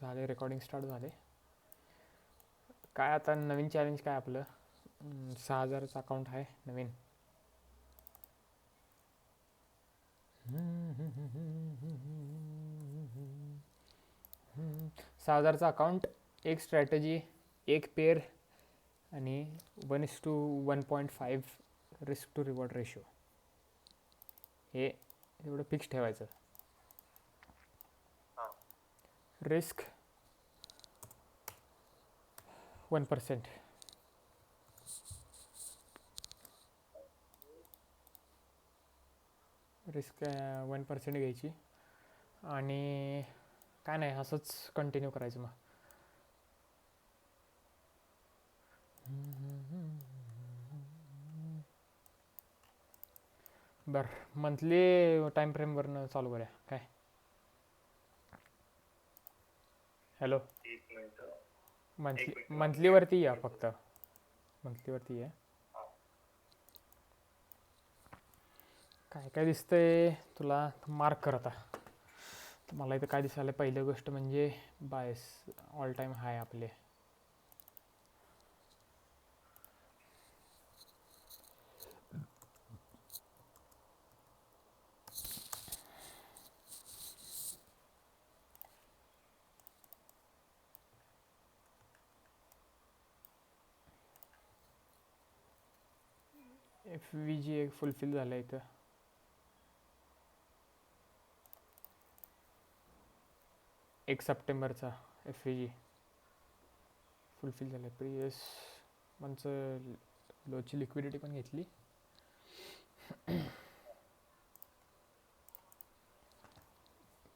झाले recording start झाले. काय आता नवीन चॅलेंज काय आपलं 6,000चं अकाउंट आहे नवीन. 6,000चं अकाउंट, एक स्ट्रॅटजी, एक पेअर आणि 1:1.5 रिस्क टू रिवॉर्ड रेशो. हे एवढं फिक्स ठेवायचं. रिस्क 1%. रिस्क 1% घ्यायची आणि काय नाही असंच कंटिन्यू करायचं मग. बरं, मंथली टाईम फ्रेमवरनं चालू करूया काय. हॅलो, मंथलीवरती या फक्त, मंथलीवरती या. काय काय दिसतंय तुला मार्क कर आता. मला इथं काय दिसायला पहिली गोष्ट म्हणजे बायस ऑल टाईम हाय आपले. FVG एक फुलफिल झालं इथं. 1 सप्टेंबरचा FVG फुलफिल झालं. प्रिवियस मंथचं लोची लिक्विडिटी पण घेतली.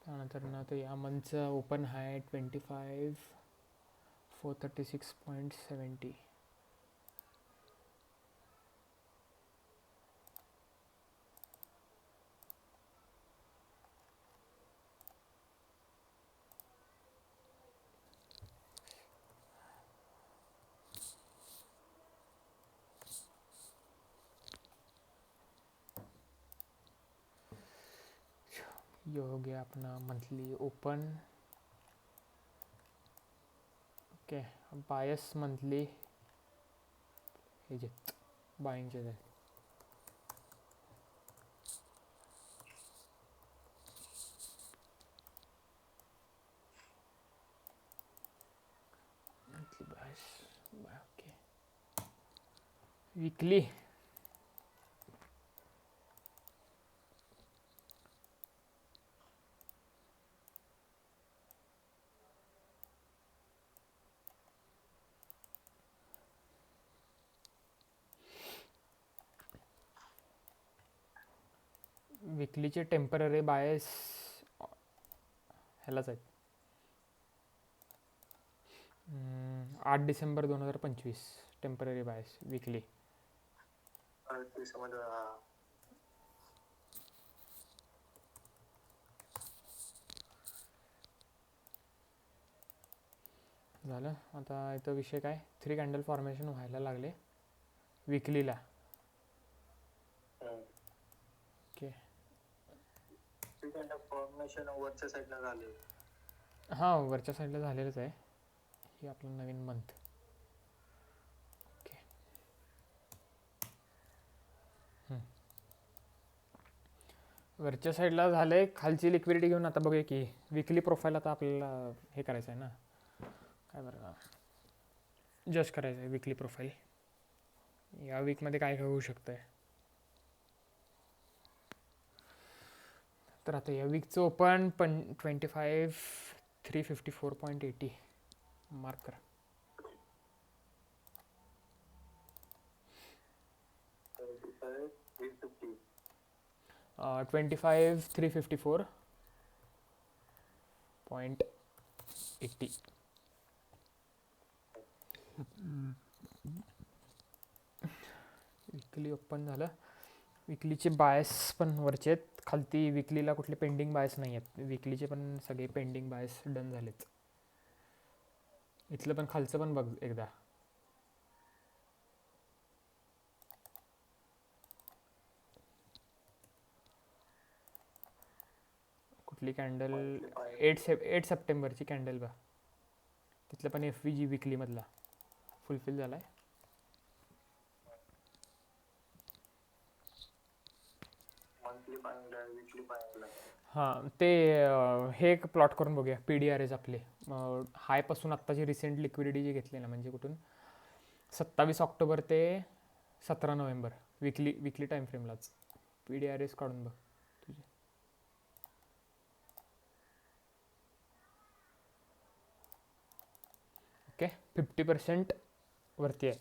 त्यानंतर ना तर या मंथचा ओपन हाय 25,436.70. ये हो गया अपना monthly open. Okay, bias monthly ह्याच्यात बाईंगचे आहेत. Monthly bias okay. वीकली विकलीचे टेम्पररी बायस ह्यालाच आहेत. 8 डिसेंबर 2025 टेम्पररी बायस विकली. झालं. आता इथं विषय काय, 3 कॅन्डल फॉर्मेशन व्हायला लागले विकलीला. ओके, फॉर्मेशन वरच्या साईडला झाले. हां वरच्या साईडला झालेलंच आहे. ही आपलं नवीन मंथ. ओके, वरच्या साईडला झालं आहे. खालची लिक्विडिटी घेऊन आता बघूया की विकली प्रोफाईल आता आपल्याला हे करायचं आहे ना, काय बरं जज करायचं आहे विकली प्रोफाईल. या वीकमध्ये काय होऊ शकतं आहे. तर आता या वीकचं ओपन 25,354.80 मार्क करा. 25,354.80. विकली ओपन झालं. विकलीचे बायस पण वरचे आहेत. खालती विकलीला कुठले पेंडिंग बायस नाही आहेत. विकलीचे पण सगळे पेंडिंग बायस डन झालेत. इथलं पण खालचं पण बघ एकदा. कुठली कॅन्डल 8 सप्टेंबरची कॅन्डल बा. तिथलं पण एफ व्ही जी विकलीमधला फुलफिल झाला आहे. मंथली पाहिजे वीकली पाहिजे. हां ते हे एक प्लॉट करून बघूया पी डी आर एज आपले हायपासून आत्ताची रिसेंट लिक्विडिटी जी घेतली ना म्हणजे कुठून 27 ऑक्टोबर ते 17 नोव्हेंबर विकली टाईम फ्रेमलाच पी डी आर एस काढून बघ तुझे. ओके 50% वरती आहे.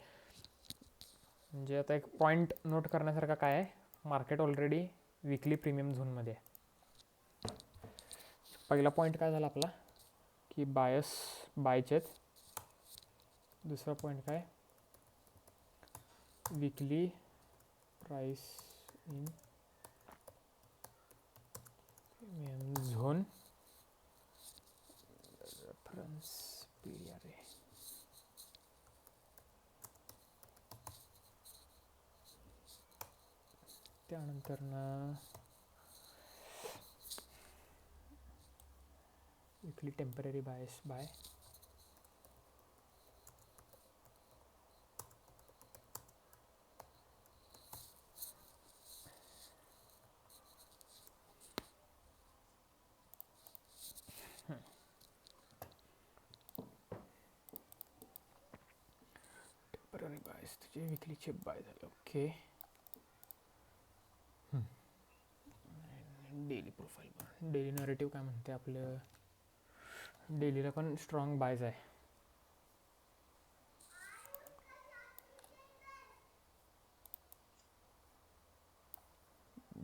म्हणजे आता एक पॉईंट नोट करण्यासारखा काय आहे मार्केट ऑलरेडी विकली प्रीमियम झोनमध्ये आहे. पहिला पॉईंट काय झाला आपला की बायस बायचे आहेत. दुसरा पॉईंट काय weekly price in premium zone reference P D R A. त्यानंतर ना weekly temporary bias buy temporary bias तुझे विकलीचे बाय झाले. Okay daily profile daily narrative काय म्हणते आपलं डेलीला पण स्ट्रॉंग बायज आहे.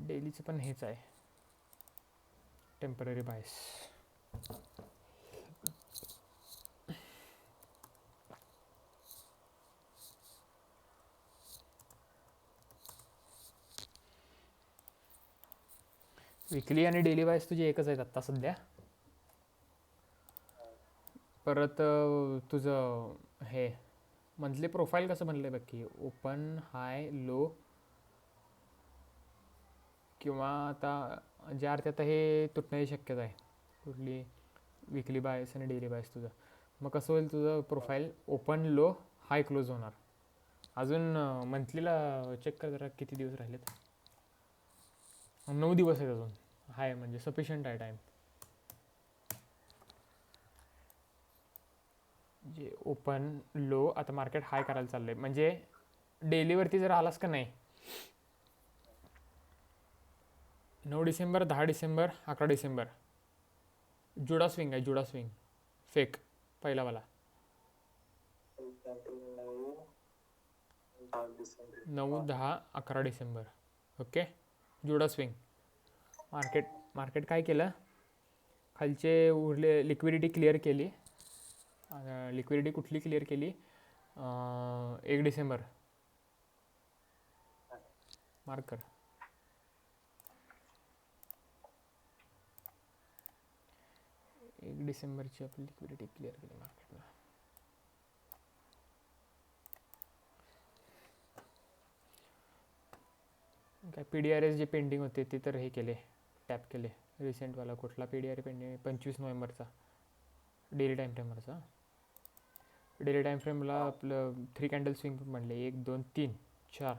डेलीचं पण हेच आहे टेम्पररी बायस. विकली आणि डेली बायस तुझे एकच आहेत आत्ता सध्या. परत तुझं हे मंथली प्रोफाईल कसं बनलं आहे बघ की ओपन हाय लो किंवा आता ज्या अर्थी आता हे तुटण्याची शक्यता आहे कुठली विकली बायस आणि डेली बायस तुझं. मग कसं होईल तुझं प्रोफाईल ओपन लो हाय क्लोज होणार. अजून मंथलीला चेक कर जरा किती दिवस राहिलेत. 9 दिवस आहेत अजून. हाय म्हणजे सफिशियंट आहे टाईम. जे ओपन लो आता मार्केट हाय करायला चाललंय म्हणजे डेलीवरती जर आलास का नाही 9 डिसेंबर 10 डिसेंबर 11 डिसेंबर जुडा स्विंग आहे. जुडा स्विंग फेक पहिलावाला 9 10 11 डिसेंबर. ओके जुडा स्विंग. मार्केट काय केलं खालचे उरले लिक्विडिटी क्लिअर केली. लिक्विडिटी कुठली क्लिअर केली 1 डिसेंबर मार्कर 1 डिसेंबरची आपली लिक्विडिटी क्लिअर केली मार्केटला. काय पी डी आर एस जे पेंडिंग होते ते तर हे केले टॅप केले. रिसेंटवाला कुठला P D R A pending 25 नोव्हेंबरचा डेली टाईम फ्रेमवरचा. डेली टाईम फ्रेमला आपलं 3 कॅन्डल स्विंग म्हणले 1 2 3 4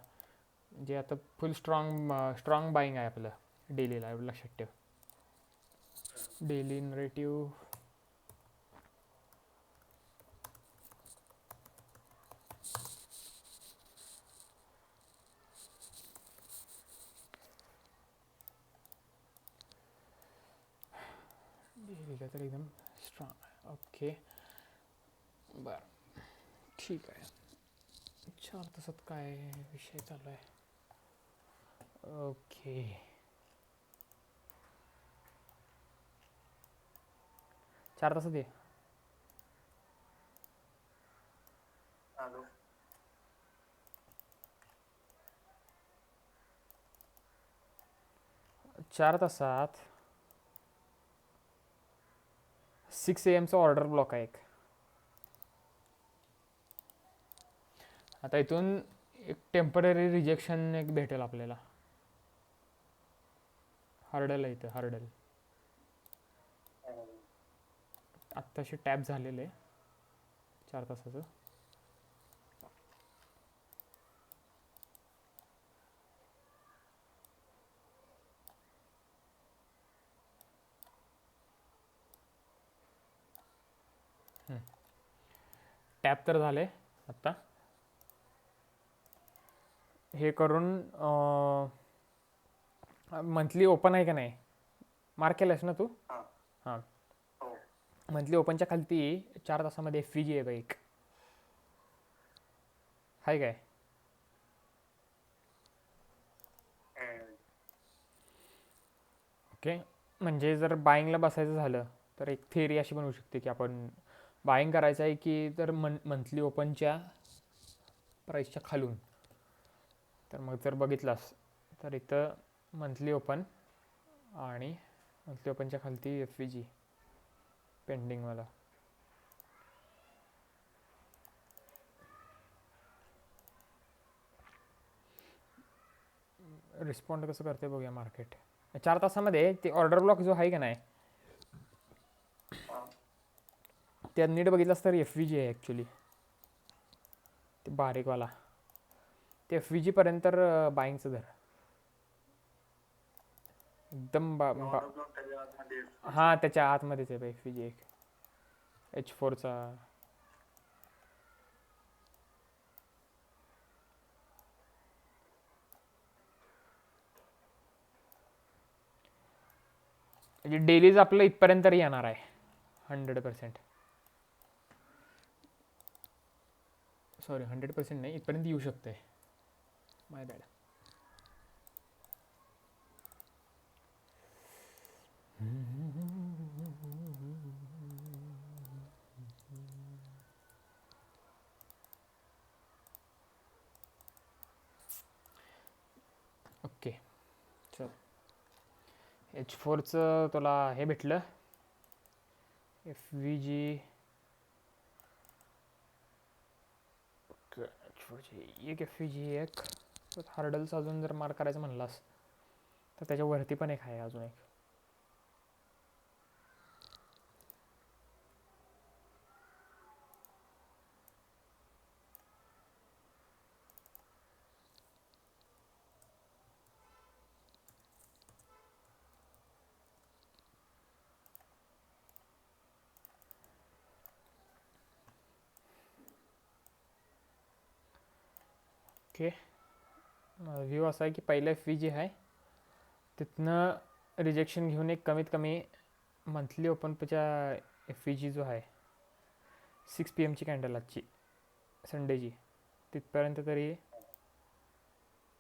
म्हणजे आता फुल स्ट्रॉंग बाईंग आहे आपलं डेलीला एवढं लक्षात ठेव. डेली नरेटिव्ह डेलीला तर एकदम स्ट्रॉंग आहे. ओके बरं ठीक आहे. 4 तासात काय विषय चालू आहे. ओके 4 तासात ये. हॅलो 4 तासात 6 AM चा ऑर्डर ब्लॉक आहे एक. आता इथून एक टेम्पररी रिजेक्शन एक भेटेल आपल्याला. हार्डल आहे इथं हार्डल. आत्ताशी टॅप झालेलं आहे 4 तासाचं. टॅप तर झाले आत्ता. हे करून मंथली ओपन आहे का नाही मार्क केलंस ना तू? हां हां, हो मंथली ओपनच्या खालती 4 तासामध्ये FVG आहे बाईक, हाय काय? ओके, म्हणजे जर बाईंगला बसायचं झालं तर एक थिअरी अशी बनवू शकते की आपण बाईंग करायचं आहे की तर मंथली ओपनच्या प्राईसच्या खालून. तर मग जर बघितलास तर इथं मंथली ओपन आणि मंथली ओपनच्या खालती FVG पेंडिंगवाला. रिस्पॉन्ड कसं करते बघूया मार्केट 4 तासामध्ये. ते ऑर्डर ब्लॉक जो आहे का नाही हां त्यात नीट बघितलास तर FVG आहे ॲक्च्युली, ते बारीकवाला. ते FVG पर्यंत तर बाईंगचं धर एकदम ऑर्डर ब्लॉक त्याच्या आतमध्ये हां, त्याच्या आतमध्येच आहे FVG एक H4चा. म्हणजे डेलीज आपलं इथपर्यंत तरी येणार आहे 100%. सॉरी 100% नाही, इथपर्यंत येऊ शकते. माय बॅड. ओके चल, H4चं तुला हे भेटलं FVG. H4ची एक FVG एक हार्डल्स अजून जर मार्क करायचं म्हणलास तर त्याच्या वरती पण एक आहे अजून एक. ओके, व्ह्यू असा आहे की पहिलं FVG आहे, तिथनं रिजेक्शन घेऊन एक कमीत कमी मंथली ओपनच्या FVG जो आहे 6 PM कॅन्डल आजची संडेची तिथपर्यंत तरी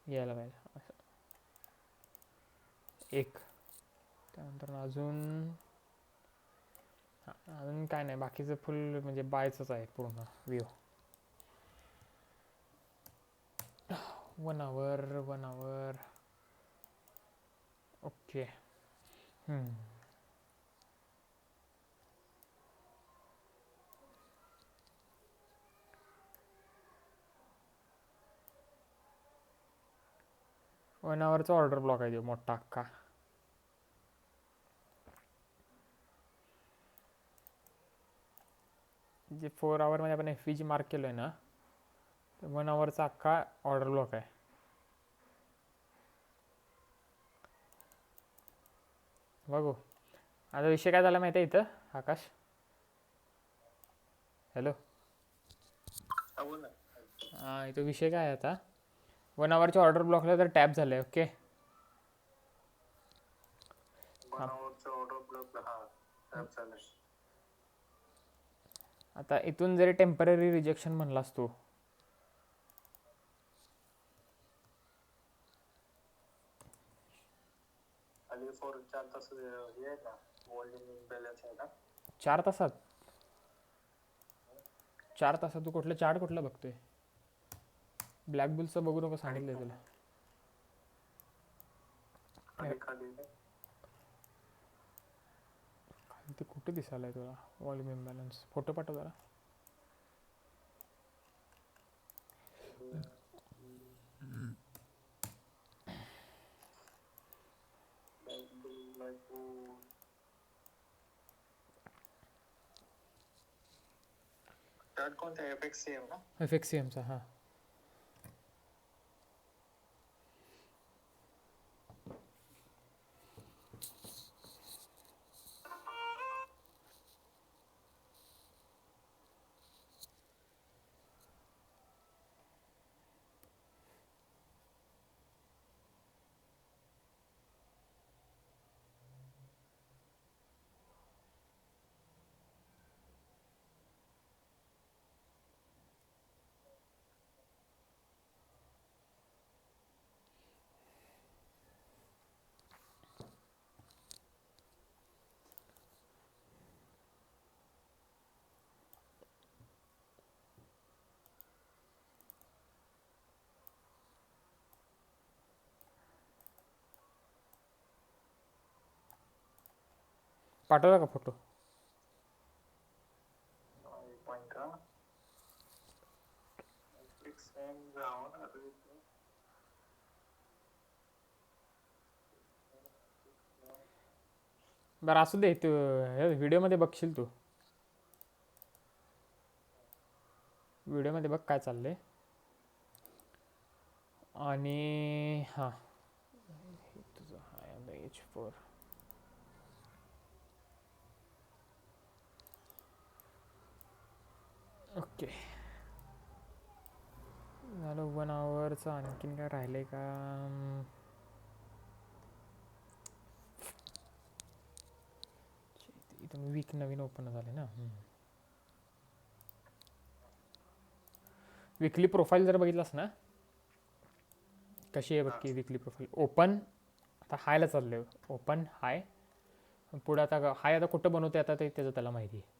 यायला पाहिजे असं एक. त्यानंतर अजून काय नाही, बाकीचं फुल म्हणजे बायचंच आहे पूर्ण व्ह्यू. 1 आवर. ओके. 1 आवरचा ऑर्डर ब्लॉक आहे तो मोठा अख्खा. जे 4 आवरमध्ये आपण FVG मार्क केलं आहे ना, तर 1 आवरचा अख्खा ऑर्डर ब्लॉक आहे. बघू आता विषय काय झाला माहिती आहे इथं आकाश. हॅलो, बोल ना. हां, इथं विषय काय आहे आता 1 आवरच्या ऑर्डर ब्लॉकला तर टॅप झालं आहे. ओके, 1 आवरचं ऑर्डर ब्लॉक हां टॅप झालं. आता इथून जरी टेम्पररी रिजेक्शन म्हणलास तू खाली 4 तास हे आहे ना व्हॉल्यूम इम्बॅलन्स आहे ना 4 तासात. 4 तासात तू कुठलं चार्ट कुठलं बघतोय? ब्लॅक बुलचं बघू नको सांगितलंय तुला. खाली खाली ते कुठे दिसायला तुला व्हॉल्यूम इम्बॅलन्स? फोटो पाठव जरा. चार्ट कोणता FXCM ना? FXCMचा हां. पाठवला का फोटो? एक पॉइंट का FXCM जाऊन आता इथे बरं असू दे, तू व्हिडिओमध्ये बघशील तू. व्हिडिओमध्ये बघ काय चाललंय. आणि हां, तुझं हाय H4. ओके, झालं 1 आवरचं. आणखीन काय राहिलंय का? इथून वीक नवीन ओपन झाले ना. विकली प्रोफाईल जर बघितलास ना, कशी आहे बघ की विकली प्रोफाईल. ओपन आता हायला चाललंय, ओपन हाय. पुढे आता हाय आता कुठं बनवते आता ते त्याचं त्याला माहिती आहे.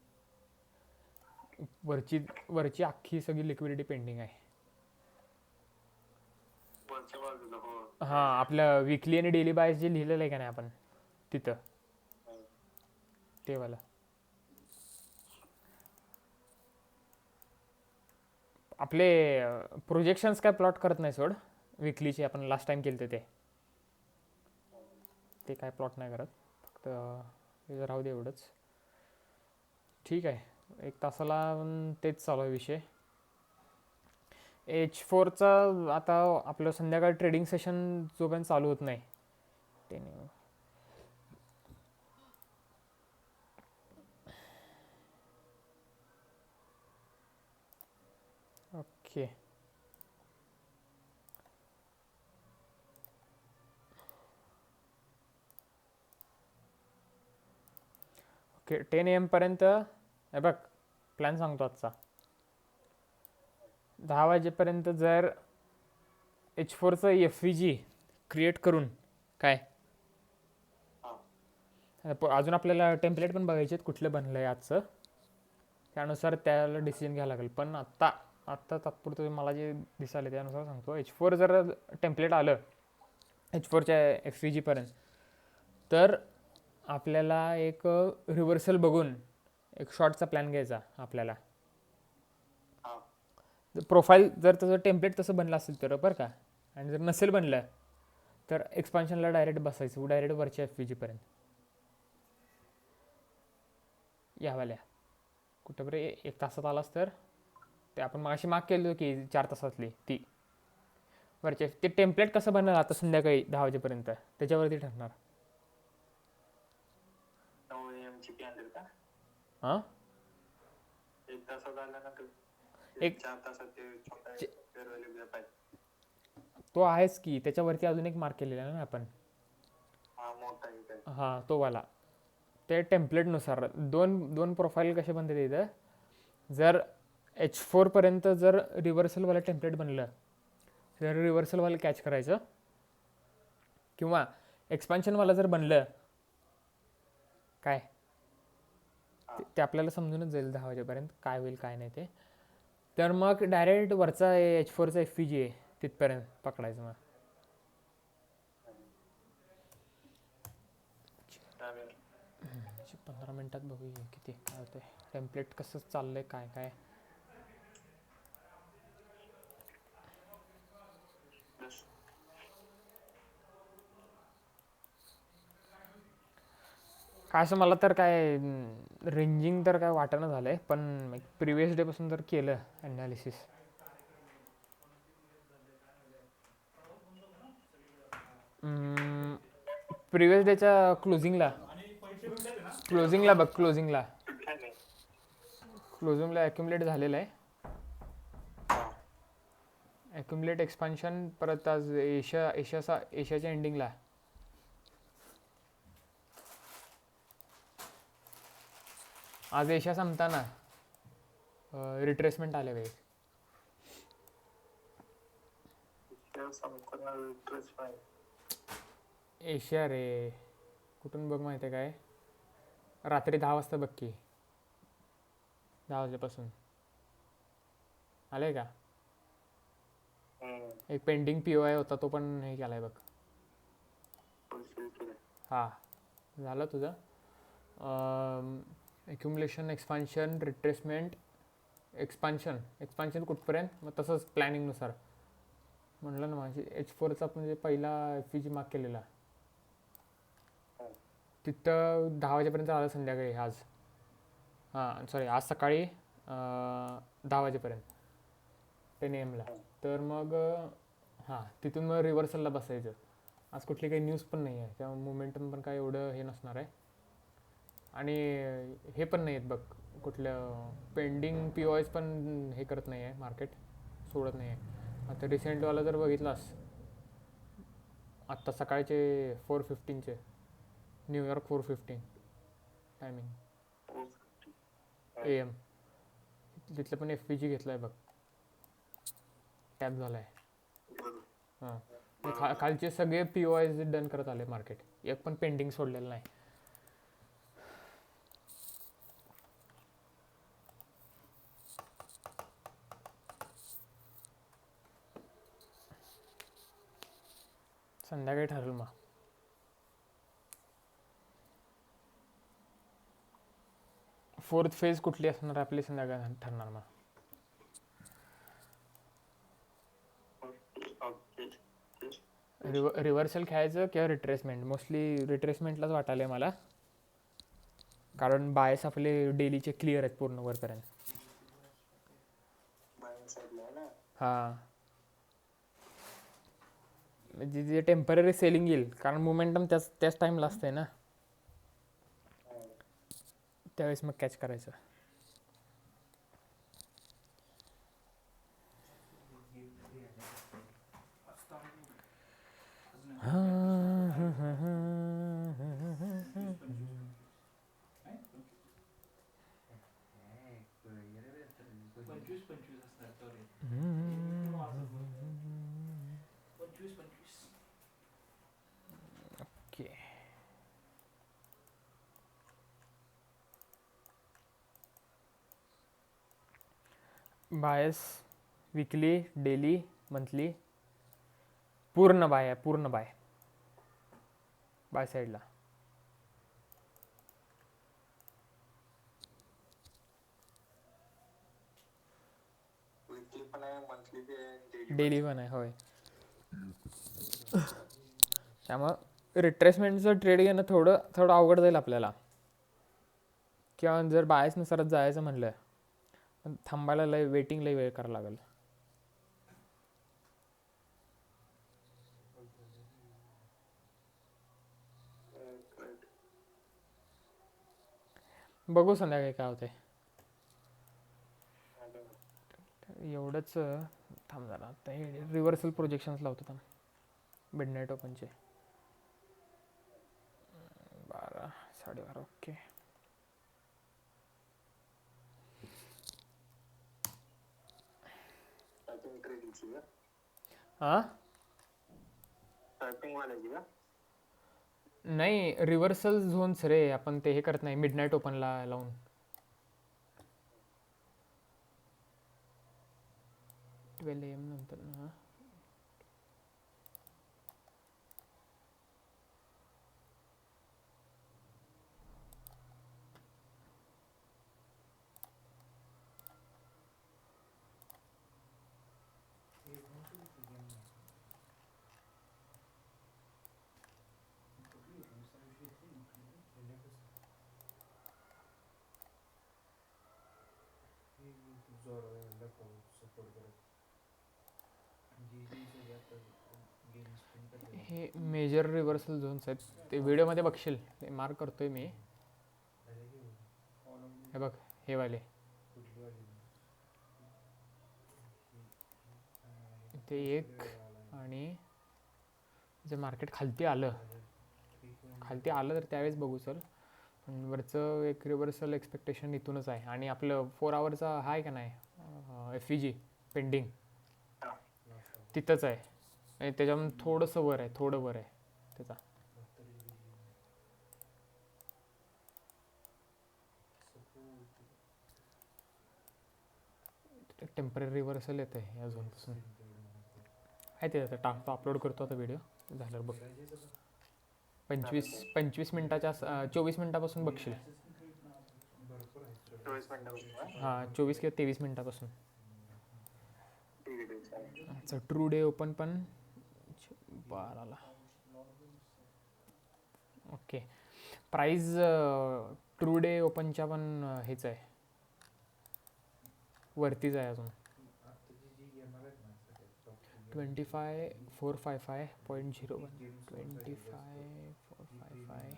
वरची अख्खी सगळी लिक्विडिटी पेंडिंग आहे. वरच्या बाजूला हो. हां, आपलं विकली आणि डेली बायस जे लिहिलेलं आहे का नाही आपण तिथं, ते वाला. आपले प्रोजेक्शन्स काय प्लॉट करत नाही सोड. विकलीचे आपण लास्ट टाइम केले ते काय प्लॉट नाही करत. फक्त हे राहू दे एवढंच. ठीक आहे, 1 तासाला तेच चालू आहे विषय. H4चा आता आपलं संध्याकाळी ट्रेडिंग सेशन जोपर्यंत चालू होत नाही ते नाही. ओके, ओके 10 AM पर्यंत हे बघ, प्लॅन सांगतो आजचा. 10 वाजेपर्यंत जर H4चं FVG क्रिएट करून काय अजून आपल्याला टेम्पलेट पण बघायचे आहेत कुठलं बनलं आहे आजचं, त्यानुसार त्याला डिसिजन घ्यावं लागेल. पण आत्ता तात्पुरतं मला जे दिसाले त्यानुसार सांगतो. H4 जर टेम्पलेट आलं H4च्या FVG पर्यंत, तर आपल्याला एक रिव्हर्सल बघून एक शॉर्टचा प्लॅन घ्यायचा आपल्याला. प्रोफाईल जर तसं टेम्पलेट तसं बनलं असेल तर बरं का, आणि जर नसेल बनलं तर एक्सपान्शनला डायरेक्ट बसायचं, डायरेक्ट वरच्या FVG पर्यंत. यावाल्या कुठं बरं 1 तासात आलास तर ते आपण मागाशी माग केलं की 4 तासातली ती वरचे ते टेम्पलेट कसं बनणार आता संध्याकाळी 10 वाजेपर्यंत त्याच्यावरती ठरणार. 9 AM ची कॅन्डल का? हां, 1 तासात आल्यानंतर 4 तासात ते छोटा फेअरव्हॅल्यू गॅप आहे. तो आहेच की, त्याच्यावरती अजून एक मार्क केलेला आहे ना आपण. हा मोठा आहे काय? हां, तो वाला. ते टेम्पलेटनुसार दोन प्रोफाईल कसे बनते इथं. जर H4 पर्यंत जर रिव्हर्सलवाला टेम्पलेट बनलं तर रिव्हर्सलवाला कॅच करायचं, किंवा एक्सपान्शनवाला जर बनलं काय ते आपल्याला समजूनच जाईल 10 वाजेपर्यंत काय होईल काय नाही ते. तर मग डायरेक्ट वरचा H4चा FVG आहे तिथपर्यंत पकडायचं. मग 15 मिनिटात बघूया किती काय होते. टेम्पलेट कसं चाललंय काय काय. काय असं मला तर काय रेंजिंग तर काय वाटेना झालंय, पण प्रिव्हियस डे पासून जर केलं ॲनालिसिस, प्रिव्हियस डेच्या क्लोजिंगला बघ, क्लोजिंगला कुठल्या नाही. ॲक्युमुलेट झालेलं आहे. हा. ॲक्युमुलेट एक्सपान्शन परत आज एशियाच्या एंडिंगला आज एशिया संपताना रिट्रेसमेंट आले वेळी. इतिहास संपताना interest नाही. एशिया रे, कुठून बघ माहिती आहे काय, रात्री 10 वाजता बघ की, 10 वाजल्यापासून आले का. एक पेंडिंग POI होता, तो पण हे केलाय बघ. हा झालं तुझं. एक्युमुलेशन, एक्सपान्शन, रिट्रेसमेंट, एक्सपान्शन कुठपर्यंत, मग तसंच प्लॅनिंगनुसार म्हणलं ना. माझी H4चा म्हणजे पहिला FVG मार्क केलेला तिथं 10 वाजेपर्यंत आलं संध्याकाळी आज. हां सॉरी, आज सकाळी 10 वाजेपर्यंत 10 AM ला. तर मग हां तिथून मग रिव्हर्सलला बसायचं. आज कुठली काही न्यूज पण नाही आहे, त्यामुळे मोमेंटम पण काय एवढं हे नसणार आहे. आणि हे पण नाही आहेत बघ, कुठलं पेंडिंग POIs पण हे करत नाही आहे मार्केट, सोडत नाही आहे. आता रिसेंटवाला जर बघितलास, आत्ता सकाळचे 4:15चे न्यूयॉर्क 4:15 टायमिंग AM, तिथलं पण FVG घेतलं आहे बघ, टॅप झाला आहे. हां खालचे सगळे POIs डन करत आले मार्केट, एक पण पेंडिंग सोडलेलं नाही. संध्याकाळी ठरलं मग. फोर्थ फेज कुठली असणार आपली, संध्याकाळी ठरणार मग. रिव्हर्सल खेळायचं किंवा रिट्रेसमेंट, मोस्टली रिट्रेसमेंटलाच वाटायला आहे मला, कारण बायस आपले डेलीचे क्लिअर आहेत पूर्ण वरपर्यंत. हां म्हणजे जे टेम्पररी सेलिंग येईल, कारण मोमेंटम त्याच टाईमला असते ना, त्यावेळेस मग कॅच करायचं. ओके, बायस विकली, डेली, मंथली, पूर्ण बाय आहे, पूर्ण बाय साईडला. डेली पण आहे होय. त्यामुळं रिट्रेसमेंटचं ट्रेड घेणं थोडं अवघड जाईल आपल्याला, किंवा जर बायसनुसारच जायचं म्हणलं पण थांबायला वेटिंग लई वेळ करावं लागेल. बघू संध्याकाळी काय होते. एवढंच थांब जरा, आता हे रिव्हर्सल प्रोजेक्शन्स लावतो थांब, मिडनाईट ओपनचे 12, 12:30. ओके, हां नाही, रिव्हर्सल झोन्स रे, आपण ते हे करत नाही मिडनाईट ओपनला लावून. 12 AM नंतर ना. हे मेजर रिव्हर्सल झोन्स आहेत ते व्हिडिओमध्ये बघशील ते मार्क करतोय मी हे बघ हे वाले ते एक आणि जे मार्केट खालती आलं तर त्यावेळेस बघू सर पण वरचं एक रिव्हर्सल एक्सपेक्टेशन इथूनच आहे आणि आपलं 4 आवरचा हा आहे का नाही FVG पेंडिंग तिथंच आहे आणि त्याच्याहून थोडंसं वर आहे थोडं वर आहे त्याचा टेम्पररी रिव्हर्सल येतं आहे या झोनपासून आहे ते आता टाकतो अपलोड करतो आता व्हिडिओ झाल्यावर बघ 25 मिनिटाच्या 24 मिनिटापासून बघशील 24 मिनिटापासून हां 24 किंवा 23 मिनिटापासून ठीक आहे चालेल. अच्छा ट्रू डे ओपन पण 12ला ओके प्राईज ट्रू डे ओपनच्या पण हेच आहे वरतीच आहे अजून 25,455.01 25,455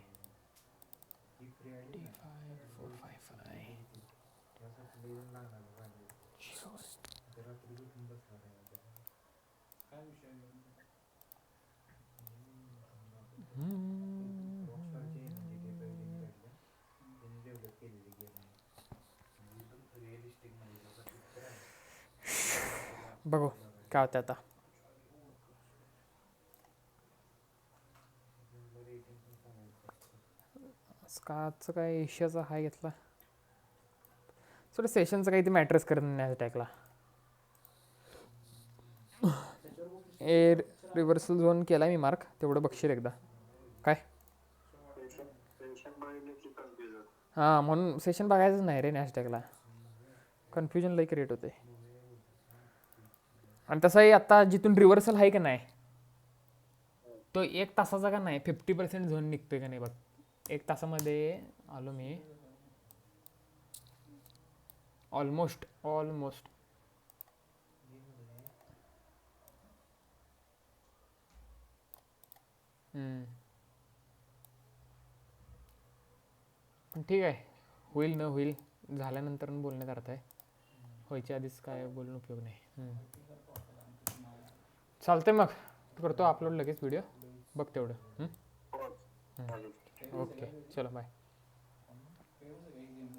बघू काय होतं आता स्काचं काय एशियाचा हाय घेतला थोडं सेशनचं काही ते मॅटरच करत नाही टॅकला ए रिव्हर्सल झोन केला मी मार्क तेवढं बघशील एकदा काय टेन्शन बघितलं की कन्फ्युज होतं. हां म्हणून सेशन बघायचंच नाही रे नॅशटॅगला कन्फ्युजन लई क्रिएट होते आणि तसंही आता जिथून रिव्हर्सल आहे का नाही तो 1 तासाचा का नाही 50% झोन निघतोय का नाही बघ 1 तासामध्ये आलो मी ऑलमोस्ट पण ठीक आहे होईल न होईल झाल्यानंतर बोलण्यात अर्थ आहे व्हायच्या आधीच काय बोलून उपयोग नाही चालतंय मग करतो अपलोड लगेच व्हिडिओ बघ तेवढं हो चालेल. ओके चलो बाय